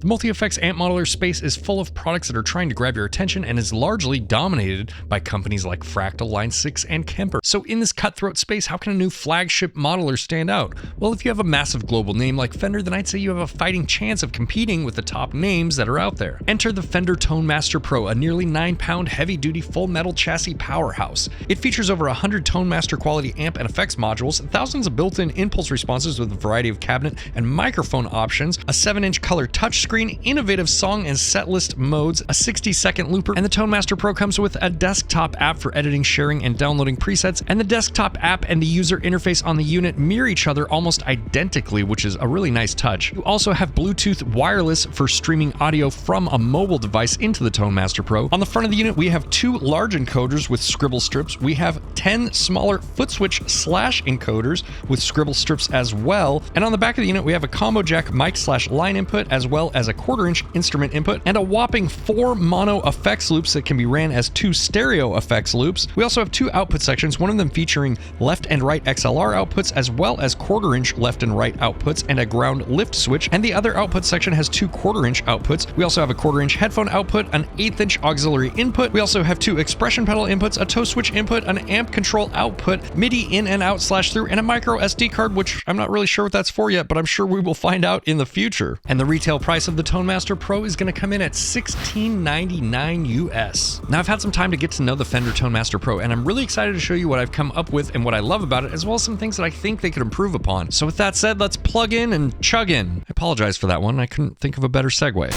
The multi-effects amp modeler space is full of products that are trying to grab your attention and is largely dominated by companies like Fractal, Line 6, and Kemper. So in this cutthroat space, how can a new flagship modeler stand out? Well, if you have a massive global name like Fender, then I'd say you have a fighting chance of competing with the top names that are out there. Enter the Fender Tone Master Pro, a nearly 9-pound heavy-duty full metal chassis powerhouse. It features over 100 Tone Master quality amp and effects modules, thousands of built-in impulse responses with a variety of cabinet and microphone options, a 7-inch color touchscreen, innovative song and set list modes, a 60-second looper, and the Tone Master Pro comes with a desktop app for editing, sharing, and downloading presets, and the desktop app and the user interface on the unit mirror each other almost identically, which is a really nice touch. You also have Bluetooth wireless for streaming audio from a mobile device into the Tone Master Pro. On the front of the unit, we have 2 large encoders with scribble strips. We have 10 smaller footswitch encoders with scribble strips as well. And on the back of the unit, we have a combo jack mic/line input, as well as a 1/4-inch instrument input, and a whopping 4 mono effects loops that can be ran as 2 stereo effects loops. We also have 2 output sections, one of them featuring left and right XLR outputs, as well as 1/4-inch left and right outputs, and a ground lift switch, and the other output section has 2 1/4-inch outputs. We also have a 1/4-inch headphone output, an 1/8-inch auxiliary input. We also have 2 expression pedal inputs, a toe switch input, an amp control output, MIDI in and out /through, and a micro SD card, which I'm not really sure what that's for yet, but I'm sure we will find out in the future. And the retail price of the Tone Master Pro is going to come in at $1699 US. Now, I've had some time to get to know the Fender Tone Master Pro, and I'm really excited to show you what I've come up with and what I love about it, as well as some things that I think they could improve upon. So with that said, let's plug in and chug in. I apologize for that one. I couldn't think of a better segue.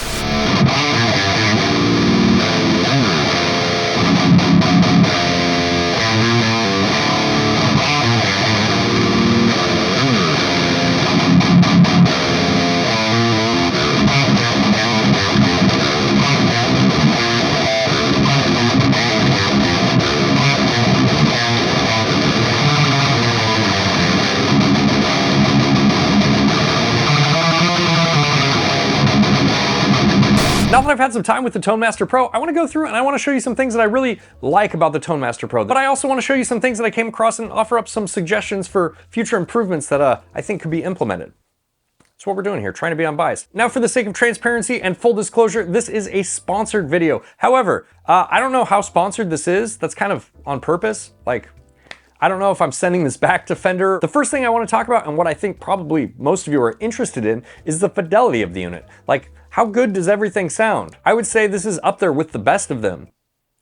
Now that I've had some time with the Tone Master Pro, I want to go through and I want to show you some things that I really like about the Tone Master Pro. But I also want to show you some things that I came across and offer up some suggestions for future improvements that I think could be implemented. That's what we're doing here, trying to be unbiased. Now, for the sake of transparency and full disclosure, this is a sponsored video. However, I don't know how sponsored this is. That's kind of on purpose. Like, I don't know if I'm sending this back to Fender. The first thing I want to talk about, and what I think probably most of you are interested in, is the fidelity of the unit. Like, how good does everything sound? I would say this is up there with the best of them.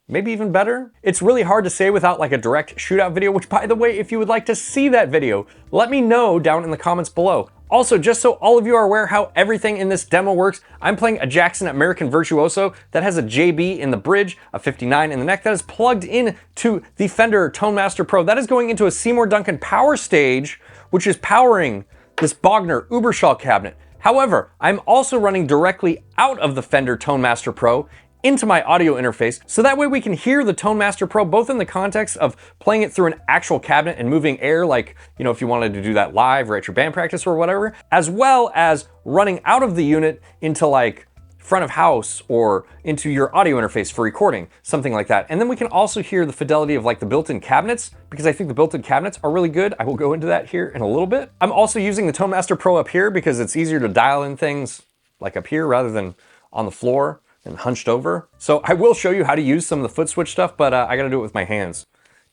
Maybe even better? It's really hard to say without like a direct shootout video, which, by the way, if you would like to see that video, let me know down in the comments below. Also, just so all of you are aware how everything in this demo works, I'm playing a Jackson American Virtuoso that has a JB in the bridge, a 59 in the neck, that is plugged in to the Fender Tone Master Pro. That is going into a Seymour Duncan power stage, which is powering this Bogner Uberschall cabinet. However, I'm also running directly out of the Fender Tone Master Pro into my audio interface, so that way we can hear the Tone Master Pro both in the context of playing it through an actual cabinet and moving air, like, you know, if you wanted to do that live or at your band practice or whatever, as well as running out of the unit into like front of house or into your audio interface for recording, something like that. And then we can also hear the fidelity of like the built-in cabinets, because I think the built-in cabinets are really good. I will go into that here in a little bit. I'm also using the Tone Master Pro up here because it's easier to dial in things like up here rather than on the floor and hunched over. So I will show you how to use some of the foot switch stuff, but I gotta do it with my hands.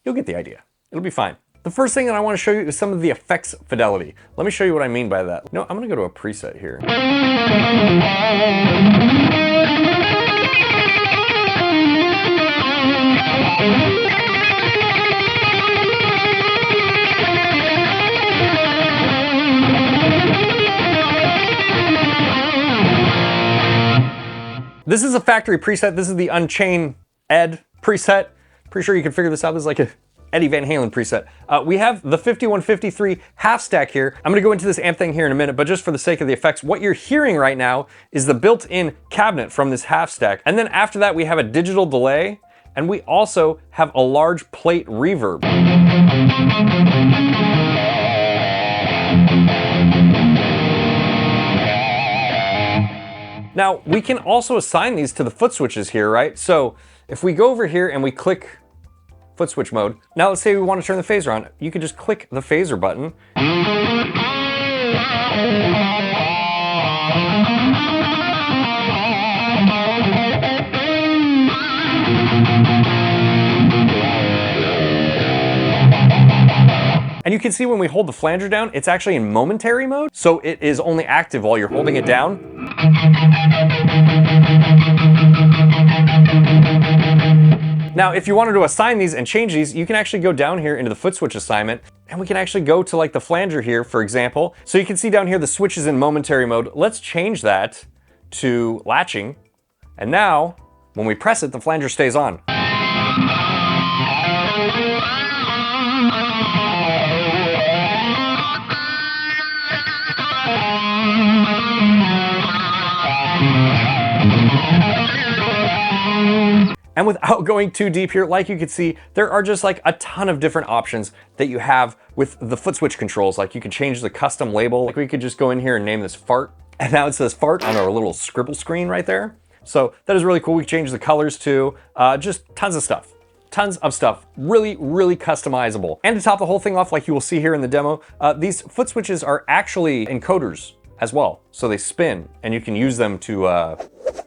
You'll get the idea. It'll be fine. The first thing that I want to show you is some of the effects fidelity. Let me show you what I mean by that. You know, I'm gonna go to a preset here. This is a factory preset. This is the Unchained Ed preset. Pretty sure you can figure this out. This is like a Eddie Van Halen preset. We have the 5153 half stack here. I'm gonna go into this amp thing here in a minute, but just for the sake of the effects, what you're hearing right now is the built-in cabinet from this half stack. And then after that, we have a digital delay, and we also have a large plate reverb. Now, we can also assign these to the foot switches here, right? So if we go over here and we click foot switch mode, now let's say we want to turn the phaser on, you can just click the phaser button. you can see when we hold the flanger down, it's actually in momentary mode. So it is only active while you're holding it down. Now, if you wanted to assign these and change these, you can actually go down here into the foot switch assignment, and we can actually go to like the flanger here, for example. So you can see down here, the switch is in momentary mode. Let's change that to latching. And now, when we press it, the flanger stays on. And without going too deep here, like you can see, there are just like a ton of different options that you have with the foot switch controls. Like you can change the custom label. Like we could just go in here and name this fart. And now it says fart on our little scribble screen right there. So that is really cool. We can change the colors too. Just tons of stuff. Tons of stuff. Really, really customizable. And to top the whole thing off, like you will see here in the demo, these foot switches are actually encoders as well. So they spin and you can use them to,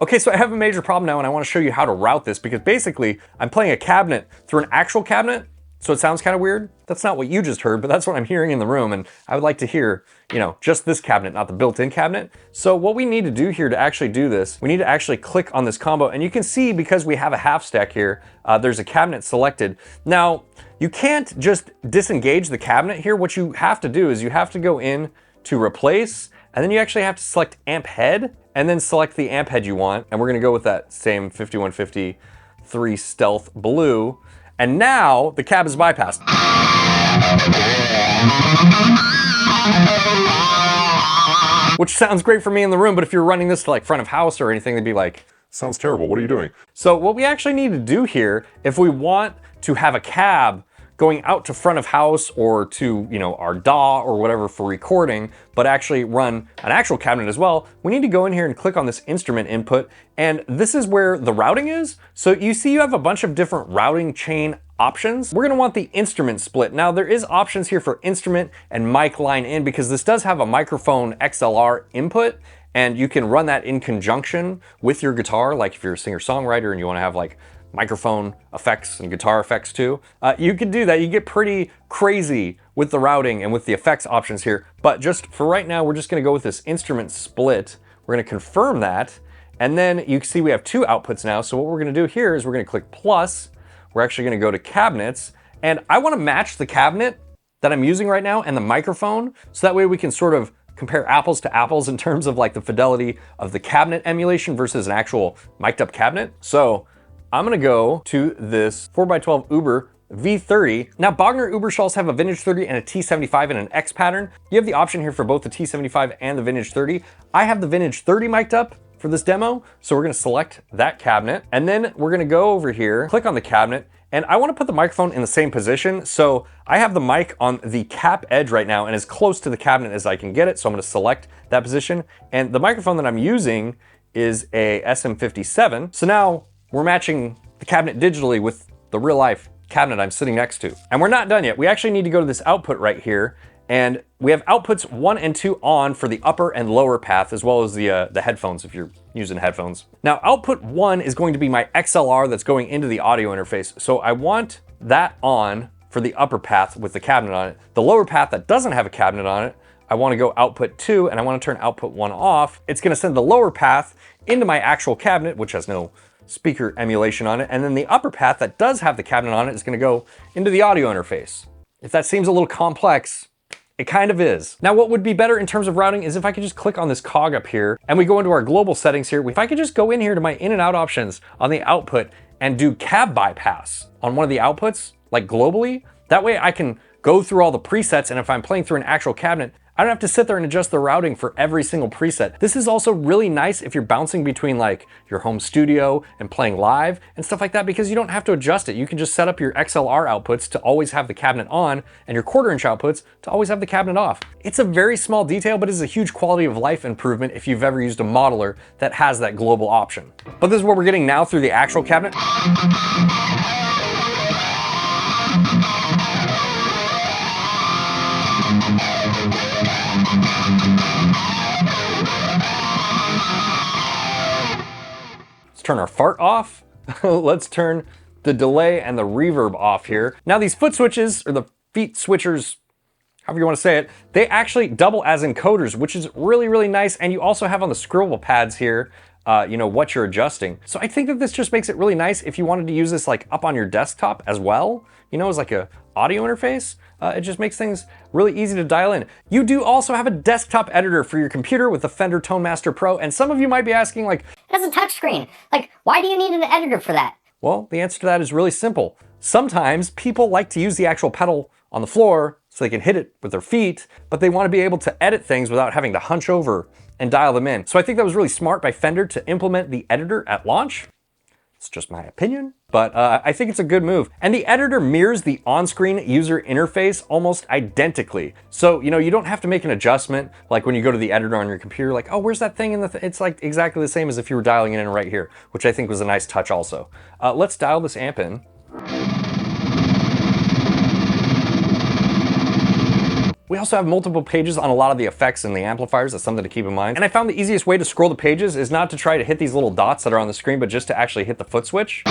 Okay, so I have a major problem now and I want to show you how to route this, because basically I'm playing a cabinet through an actual cabinet. So it sounds kind of weird. That's not what you just heard, but that's what I'm hearing in the room. And I would like to hear, you know, just this cabinet, not the built-in cabinet. So what we need to do here to actually do this, we need to actually click on this combo. And you can see, because we have a half stack here, there's a cabinet selected. Now, you can't just disengage the cabinet here. What you have to do is you have to go in to replace, and then you actually have to select amp head, and then select the amp head you want. And we're gonna go with that same 5153 Stealth Blue. And now the cab is bypassed. Which sounds great for me in the room, but if you're running this to like front of house or anything, they'd be like, sounds terrible, what are you doing? So what we actually need to do here, if we want to have a cab going out to front of house or to, you know, our DAW or whatever for recording, but actually run an actual cabinet as well, we need to go in here and click on this instrument input. And this is where the routing is. So you see you have a bunch of different routing chain options. We're gonna want the instrument split. Now there is options here for instrument and mic line in, because this does have a microphone XLR input, and you can run that in conjunction with your guitar. Like if you're a singer-songwriter and you wanna have like microphone effects and guitar effects too. You can do that. You get pretty crazy with the routing and with the effects options here. But just for right now, we're just gonna go with this instrument split. We're gonna confirm that. And then you can see we have two outputs now. So what we're gonna do here is we're gonna click plus. We're actually gonna go to cabinets. And I wanna match the cabinet that I'm using right now and the microphone. So that way we can sort of compare apples to apples in terms of like the fidelity of the cabinet emulation versus an actual mic'd up cabinet. So I'm gonna go to this 4x12 𝗬𝗓 V30. Now Bogner 𝗬𝗓 have a vintage 30 and a T75 and an X pattern. You have the option here for both the T75 and the vintage 30. I have the vintage 30 mic'd up for this demo, so we're gonna select that cabinet, and then we're gonna go over here, click on the cabinet, and I wanna put the microphone in the same position. So I have the mic on the cap edge right now and as close to the cabinet as I can get it, so I'm gonna select that position. And the microphone that I'm using is a SM57. So now we're matching the cabinet digitally with the real life cabinet I'm sitting next to. And we're not done yet. We actually need to go to this output right here, and we have outputs 1 and 2 on for the upper and lower path, as well as the headphones if you're using headphones. Now output 1 is going to be my XLR that's going into the audio interface. So I want that on for the upper path with the cabinet on it. The lower path that doesn't have a cabinet on it, I want to go output 2 and I want to turn output 1 off. It's going to send the lower path into my actual cabinet, which has no speaker emulation on it, and then the upper path that does have the cabinet on it is going to go into the audio interface. If that seems a little complex, it kind of is. Now what would be better in terms of routing is if I could just click on this cog up here and we go into our global settings here. If I could just go in here to my in and out options on the output and do cab bypass on one of the outputs, like globally, that way I can go through all the presets, and if I'm playing through an actual cabinet, I don't have to sit there and adjust the routing for every single preset. This is also really nice if you're bouncing between like your home studio and playing live and stuff like that, because you don't have to adjust it. You can just set up your XLR outputs to always have the cabinet on and your 1/4" outputs to always have the cabinet off. It's a very small detail, but it's a huge quality of life improvement if you've ever used a modeler that has that global option. But this is what we're getting now through the actual cabinet. Let's turn our fart off. Let's turn the delay and the reverb off here. Now these foot switches, or the feet switchers, however you want to say it, they actually double as encoders, which is really, really nice. And you also have on the scrollable pads here, you know, what you're adjusting. So I think that this just makes it really nice if you wanted to use this like up on your desktop as well, you know, as like a audio interface. It just makes things really easy to dial in. You do also have a desktop editor for your computer with the Fender Tone Master Pro, and some of you might be asking like, that's a touchscreen. Like, why do you need an editor for that? Well, the answer to that is really simple. Sometimes people like to use the actual pedal on the floor so they can hit it with their feet, but they want to be able to edit things without having to hunch over and dial them in. So I think that was really smart by Fender to implement the editor at launch. It's just my opinion, but I think it's a good move. And the editor mirrors the on-screen user interface almost identically. So, you know, you don't have to make an adjustment like when you go to the editor on your computer, like, oh, where's that thing in the, it's like exactly the same as if you were dialing it in right here, which I think was a nice touch also. Let's dial this amp in. We also have multiple pages on a lot of the effects and the amplifiers. That's something to keep in mind. And I found the easiest way to scroll the pages is not to try to hit these little dots that are on the screen, but just to actually hit the foot switch.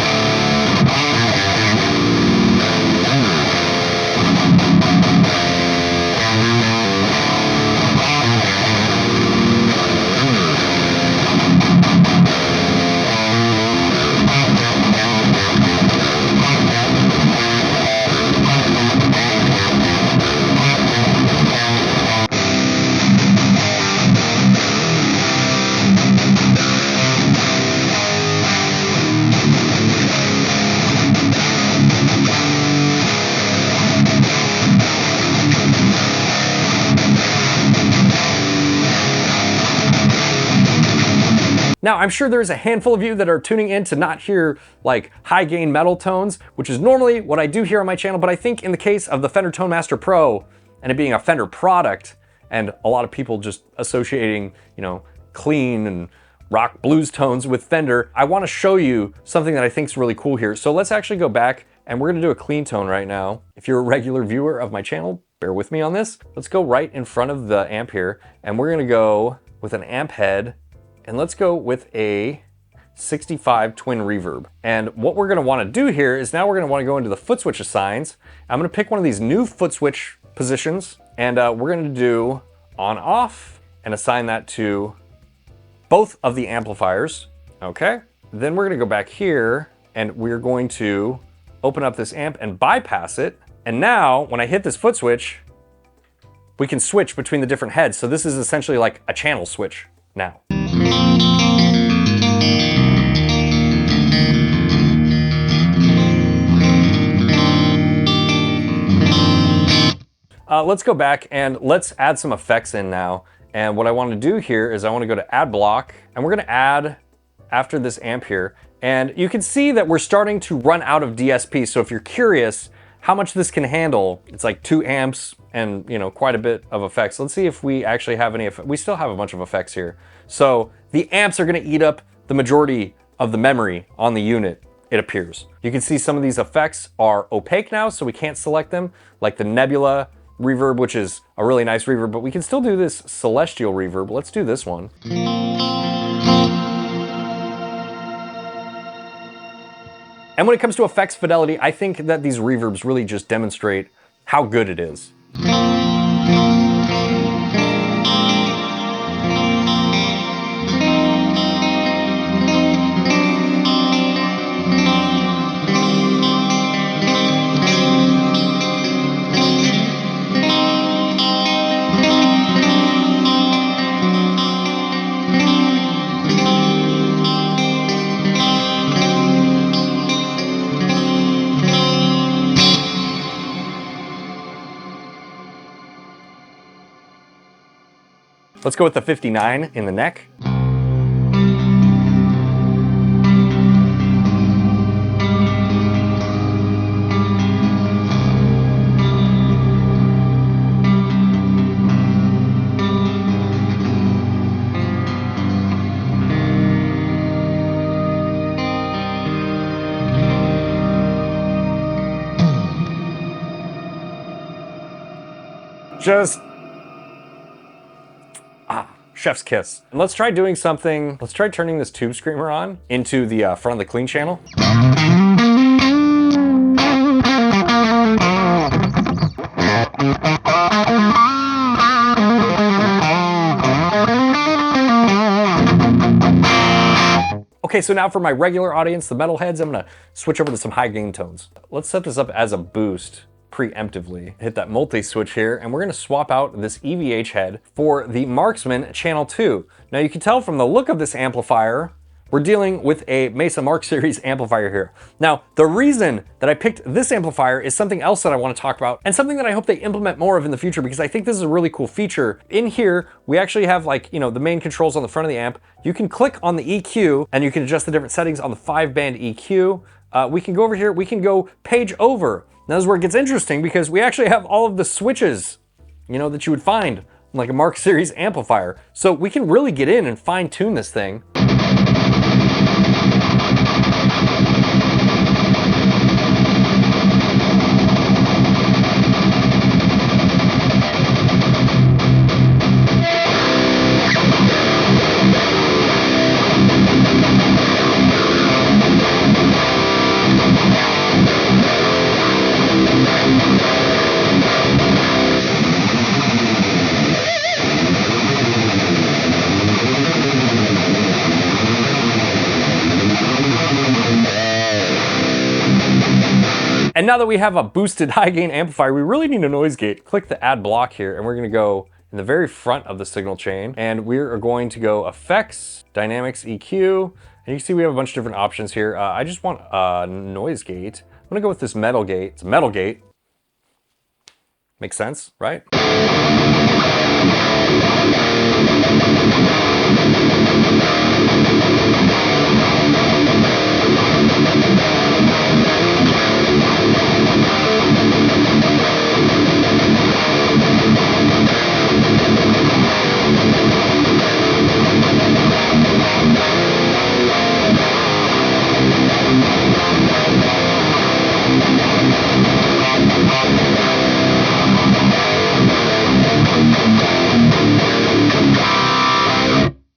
Now, I'm sure there's a handful of you that are tuning in to not hear like high gain metal tones, which is normally what I do here on my channel, but I think in the case of the Fender Tone Master Pro and it being a Fender product and a lot of people just associating, you know, clean and rock blues tones with Fender, I want to show you something that I think is really cool here. So let's actually go back and we're going to do a clean tone right now. If you're a regular viewer of my channel, bear with me on this. Let's go right in front of the amp here and we're going to go with an amp head. And let's go with a 65 twin reverb. And what we're gonna wanna do here is now we're gonna wanna go into the foot switch assigns. I'm gonna pick one of these new foot switch positions and we're gonna do on off and assign that to both of the amplifiers, okay? Then we're gonna go back here and we're going to open up this amp and bypass it. And now when I hit this foot switch, we can switch between the different heads. So this is essentially like a channel switch now. Let's go back and let's add some effects in now. And what I want to do here is I want to go to add block and we're going to add after this amp here. And you can see that we're starting to run out of DSP. So if you're curious how much this can handle, it's like 2 amps and, you know, quite a bit of effects. Let's see if we actually have any effects. We still have a bunch of effects here. So the amps are going to eat up the majority of the memory on the unit, it appears. You can see some of these effects are opaque now, so we can't select them, like the Nebula reverb, which is a really nice reverb, but we can still do this celestial reverb. Let's do this one. And when it comes to effects fidelity, I think that these reverbs really just demonstrate how good it is. Let's go with the 59 in the neck. Just chef's kiss. And let's try doing something. Let's try turning this tube screamer on into the front of the clean channel. Okay, so now for my regular audience, the metalheads, I'm gonna switch over to some high gain tones. Let's set this up as a boost preemptively. Hit that multi-switch here, and we're gonna swap out this EVH head for the Marksman Channel 2. Now you can tell from the look of this amplifier, we're dealing with a Mesa Mark Series amplifier here. Now, the reason that I picked this amplifier is something else that I want to talk about, and something that I hope they implement more of in the future, because I think this is a really cool feature. In here, we actually have, like, you know, the main controls on the front of the amp. You can click on the EQ, and you can adjust the different settings on the 5-band EQ. We can go over here, we can go page over. Now this is where it gets interesting, because we actually have all of the switches, you know, that you would find in like a Mark Series amplifier. So we can really get in and fine tune this thing. And now that we have a boosted high gain amplifier, we really need a noise gate. Click the add block here, and we're gonna go in the very front of the signal chain, and we are going to go effects, dynamics, EQ, and you can see we have a bunch of different options here. I just want a noise gate. I'm gonna go with this metal gate. It's a metal gate. Makes sense, right?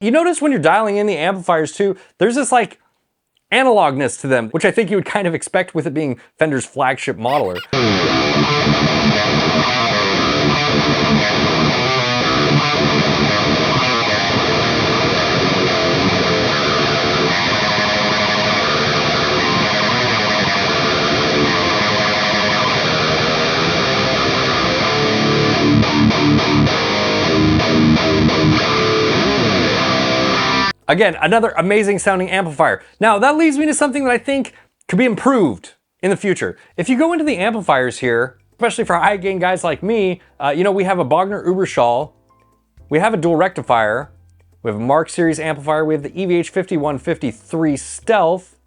You notice when you're dialing in the amplifiers too, there's this like analogness to them, which I think you would kind of expect with it being Fender's flagship modeler. Again, another amazing sounding amplifier. Now that leads me to something that I think could be improved in the future. If you go into the amplifiers here, especially for high gain guys like me, you know, we have a 𝗦𝗘𝗧𝗥𝗢𝗡𝗦, we have a dual rectifier, we have a Mark Series amplifier, we have the EVH-5153 Stealth,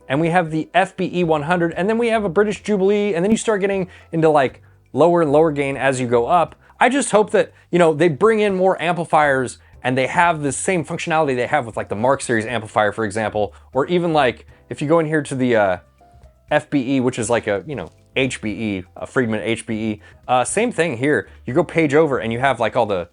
and we have the FBE100, and then we have a British Jubilee, and then you start getting into like lower and lower gain as you go up. I just hope that, you know, they bring in more amplifiers and they have the same functionality they have with like the Mark Series amplifier, for example, or even like if you go in here to the FBE, which is like a, you know, HBE, a Friedman HBE, same thing here. You go page over and you have like all the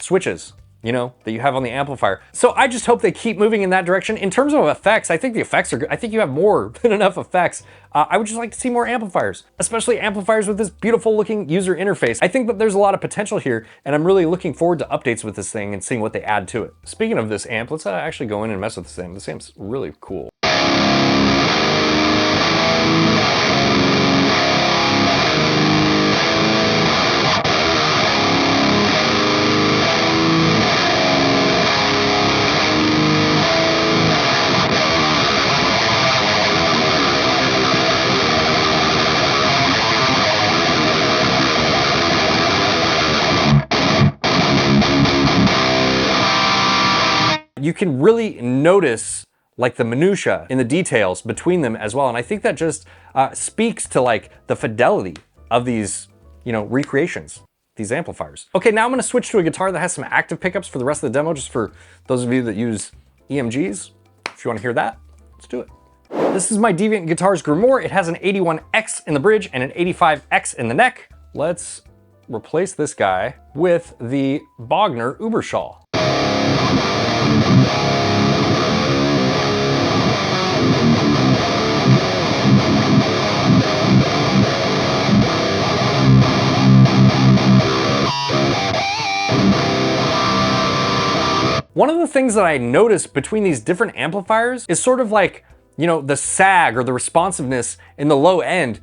switches, you know, that you have on the amplifier. So I just hope they keep moving in that direction. In terms of effects, I think the effects are good. I think you have more than enough effects. I would just like to see more amplifiers, especially amplifiers with this beautiful looking user interface. I think that there's a lot of potential here, and I'm really looking forward to updates with this thing and seeing what they add to it. Speaking of this amp, let's actually go in and mess with this amp. This amp's really cool. You can really notice like the minutia in the details between them as well. And I think that just speaks to like the fidelity of these, you know, recreations, these amplifiers. Okay, now I'm gonna switch to a guitar that has some active pickups for the rest of the demo, just for those of you that use EMGs. If you wanna hear that, let's do it. This is my Deviant Guitars Grimoire. It has an 81X in the bridge and an 85X in the neck. Let's replace this guy with the 𝗦𝗘𝗧𝗥𝗢𝗡𝗦. One of the things that I noticed between these different amplifiers is sort of like, you know, the sag or the responsiveness in the low end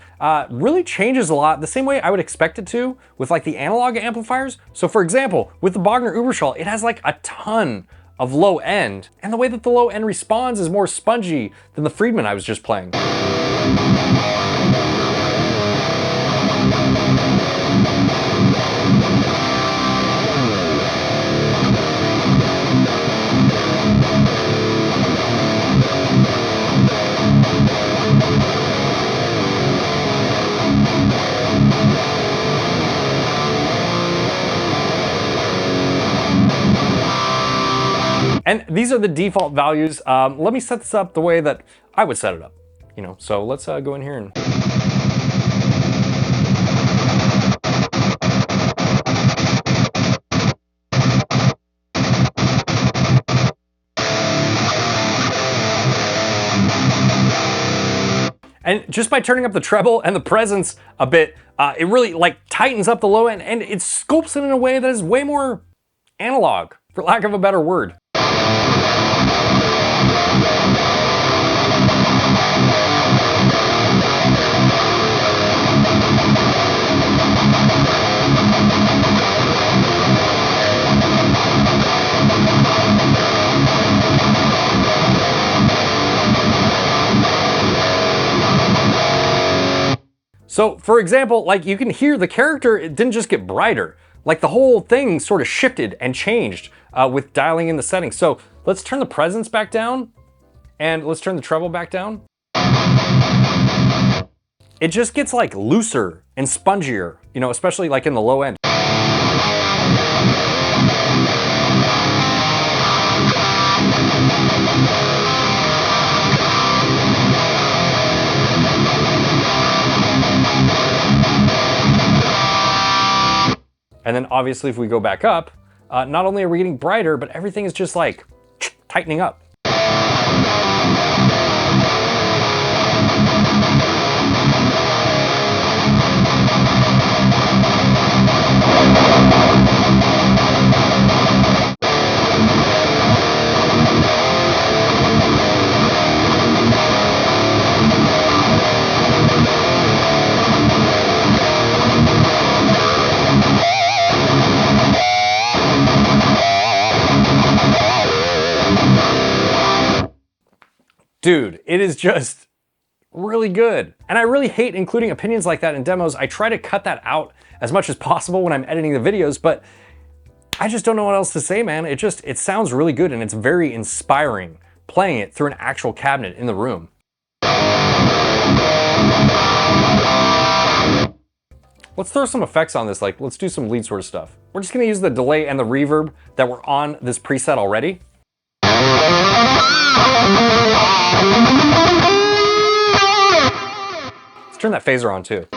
really changes a lot the same way I would expect it to with like the analog amplifiers. So for example, with the Bogner Uberschall, it has like a ton of low end, and the way that the low end responds is more spongy than the Friedman I was just playing. And these are the default values. Let me set this up the way that I would set it up, you know. So let's go in here and. And just by turning up the treble and the presence a bit, it really like tightens up the low end and it sculpts it in a way that is way more analog, for lack of a better word. So for example, like you can hear the character, it didn't just get brighter. Like the whole thing sort of shifted and changed with dialing in the settings. So let's turn the presence back down and let's turn the treble back down. It just gets like looser and spongier, you know, especially like in the low end. And then obviously if we go back up, not only are we getting brighter, but everything is just like tightening up. Dude, it is just really good. And I really hate including opinions like that in demos. I try to cut that out as much as possible when I'm editing the videos, but I just don't know what else to say, man. It sounds really good and it's very inspiring playing it through an actual cabinet in the room. Let's throw some effects on this, like let's do some lead sort of stuff. We're just gonna use the delay and the reverb that were on this preset already. Let's turn that phaser on too.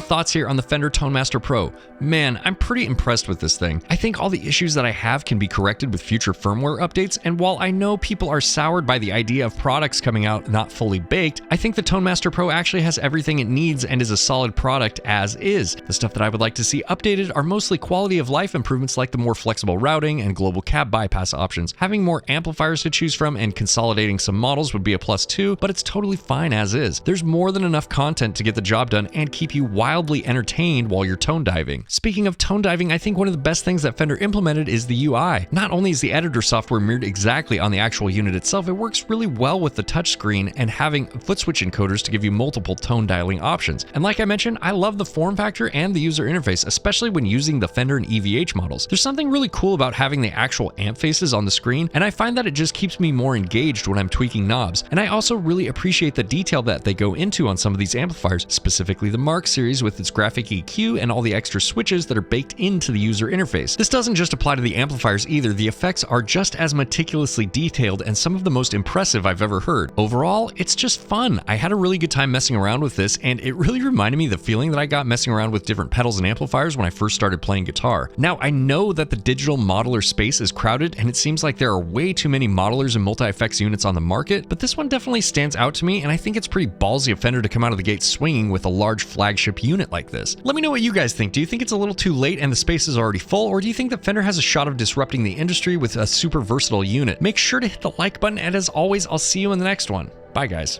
Thoughts here on the Fender Tone Master Pro. Man, I'm pretty impressed with this thing. I think all the issues that I have can be corrected with future firmware updates, and while I know people are soured by the idea of products coming out not fully baked, I think the Tone Master Pro actually has everything it needs and is a solid product as is. The stuff that I would like to see updated are mostly quality of life improvements like the more flexible routing and global cab bypass options. Having more amplifiers to choose from and consolidating some models would be a plus too, but it's totally fine as is. There's more than enough content to get the job done and keep you wildly entertained while you're tone diving. Speaking of tone diving, I think one of the best things that Fender implemented is the UI. Not only is the editor software mirrored exactly on the actual unit itself, it works really well with the touchscreen and having footswitch encoders to give you multiple tone dialing options. And like I mentioned, I love the form factor and the user interface, especially when using the Fender and EVH models. There's something really cool about having the actual amp faces on the screen, and I find that it just keeps me more engaged when I'm tweaking knobs. And I also really appreciate the detail that they go into on some of these amplifiers, specifically the Mark series with with its graphic EQ and all the extra switches that are baked into the user interface. This doesn't just apply to the amplifiers either. The effects are just as meticulously detailed and some of the most impressive I've ever heard. Overall, it's just fun. I had a really good time messing around with this, and it really reminded me of the feeling that I got messing around with different pedals and amplifiers when I first started playing guitar. Now, I know that the digital modeler space is crowded, and it seems like there are way too many modelers and multi-effects units on the market, but this one definitely stands out to me, and I think it's pretty ballsy of Fender to come out of the gate swinging with a large flagship unit like this. Let me know what you guys think. Do you think it's a little too late and the space is already full, or do you think that Fender has a shot of disrupting the industry with a super versatile unit? Make sure to hit the like button, and as always, I'll see you in the next one. Bye, guys.